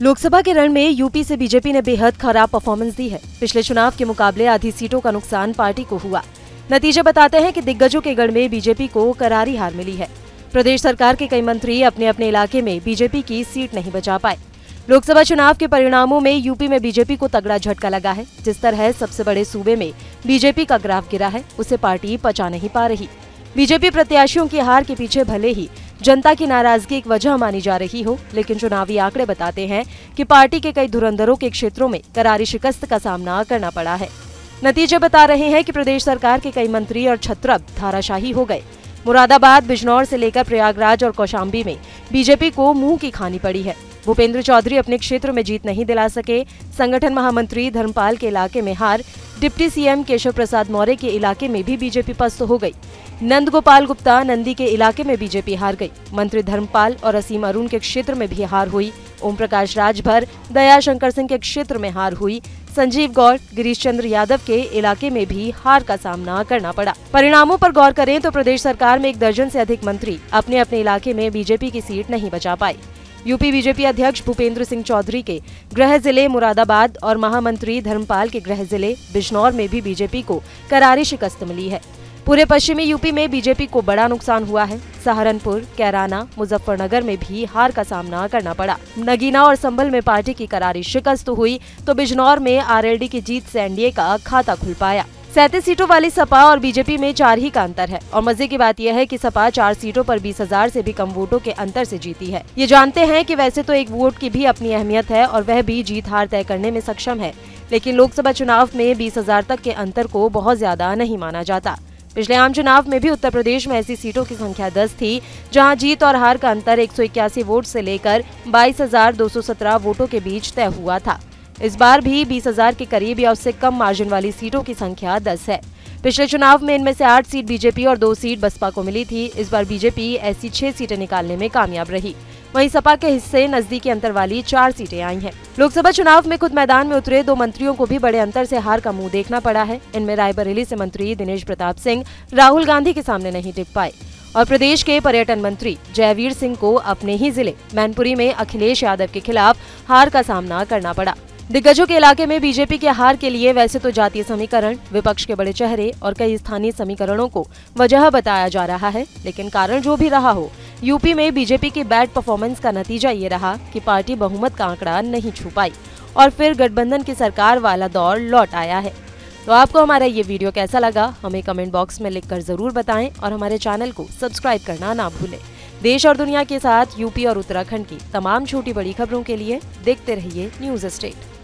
लोकसभा के रण में यूपी से बीजेपी ने बेहद खराब परफॉर्मेंस दी है। पिछले चुनाव के मुकाबले आधी सीटों का नुकसान पार्टी को हुआ। नतीजे बताते हैं कि दिग्गजों के गढ़ में बीजेपी को करारी हार मिली है। प्रदेश सरकार के कई मंत्री अपने अपने इलाके में बीजेपी की सीट नहीं बचा पाए। लोकसभा चुनाव के परिणामों में यूपी में बीजेपी को तगड़ा झटका लगा है। जिस तरह सबसे बड़े सूबे में बीजेपी का ग्राफ गिरा है, उसे पार्टी पचा नहीं पा रही। बीजेपी प्रत्याशियों की हार के पीछे भले ही जनता की नाराजगी एक वजह मानी जा रही हो, लेकिन चुनावी आंकड़े बताते हैं कि पार्टी के कई धुरंधरों के क्षेत्रों में करारी शिकस्त का सामना करना पड़ा है। नतीजे बता रहे हैं कि प्रदेश सरकार के कई मंत्री और छत्रप धाराशाही हो गए। मुरादाबाद, बिजनौर से लेकर प्रयागराज और कौशाम्बी में बीजेपी को मुंह की खानी पड़ी है। भूपेंद्र चौधरी अपने क्षेत्र में जीत नहीं दिला सके। संगठन महामंत्री धर्मपाल के इलाके में हार। डिप्टी सीएम केशव प्रसाद मौर्य के इलाके में भी बीजेपी पस्त हो गई। नंद गोपाल गुप्ता नंदी के इलाके में बीजेपी हार गई। मंत्री धर्मपाल और असीम अरुण के क्षेत्र में भी हार हुई। ओम प्रकाश राजभर, दया शंकर सिंह के क्षेत्र में हार हुई। संजीव गौड़, गिरीश चंद्र यादव के इलाके में भी हार का सामना करना पड़ा। परिणामों पर गौर करें तो प्रदेश सरकार में 1 दर्जन से अधिक मंत्री अपने अपने इलाके में बीजेपी की सीट नहीं बचा पाए। यूपी बीजेपी अध्यक्ष भूपेंद्र सिंह चौधरी के गृह जिले मुरादाबाद और महामंत्री धर्मपाल के गृह जिले बिजनौर में भी बीजेपी को करारी शिकस्त मिली है। पूरे पश्चिमी यूपी में बीजेपी को बड़ा नुकसान हुआ है। सहारनपुर, कैराना, मुजफ्फरनगर में भी हार का सामना करना पड़ा। नगीना और संभल में पार्टी की करारी शिकस्त हुई तो बिजनौर में आरएलडी की जीत से एनडीए का खाता खुल पाया। 37 सीटों वाली सपा और बीजेपी में 4 ही का अंतर है और मजे की बात यह है कि सपा 4 सीटों पर 20,000 से भी कम वोटों के अंतर से जीती है। ये जानते हैं कि वैसे तो एक वोट की भी अपनी अहमियत है और वह भी जीत हार तय करने में सक्षम है, लेकिन लोकसभा चुनाव में 20,000 तक के अंतर को बहुत ज्यादा नहीं माना जाता। पिछले आम चुनाव में भी उत्तर प्रदेश में ऐसी सीटों की संख्या 10 थी, जहां जीत और हार का अंतर 181 वोट से लेकर 22,217 वोटों के बीच तय हुआ था। इस बार भी 20,000 के करीब या उससे कम मार्जिन वाली सीटों की संख्या 10 है। पिछले चुनाव में इनमें से 8 सीट बीजेपी और 2 सीट बसपा को मिली थी। इस बार बीजेपी ऐसी 6 सीटें निकालने में कामयाब रही। वहीं सपा के हिस्से नजदीकी अंतर वाली 4 सीटें आई हैं। लोकसभा चुनाव में खुद मैदान में उतरे 2 मंत्रियों को भी बड़े अंतर से हार का मुंह देखना पड़ा है। इनमें रायबरेली से मंत्री दिनेश प्रताप सिंह राहुल गांधी के सामने नहीं टिक पाए और प्रदेश के पर्यटन मंत्री जयवीर सिंह को अपने ही जिले मैनपुरी में अखिलेश यादव के खिलाफ हार का सामना करना पड़ा। दिग्गजों के इलाके में बीजेपी के हार के लिए वैसे तो जातीय समीकरण, विपक्ष के बड़े चेहरे और कई स्थानीय समीकरणों को वजह बताया जा रहा है, लेकिन कारण जो भी रहा हो, यूपी में बीजेपी की बैड परफॉर्मेंस का नतीजा ये रहा कि पार्टी बहुमत का आंकड़ा नहीं छू पाई और फिर गठबंधन की सरकार वाला दौर लौट आया है। तो आपको हमारा ये वीडियो कैसा लगा, हमें कमेंट बॉक्स में लिखकर जरूर बताएं और हमारे चैनल को सब्सक्राइब करना ना भूलें। देश और दुनिया के साथ यूपी और उत्तराखंड की तमाम छोटी बड़ी खबरों के लिए देखते रहिए न्यूज़ स्टेट।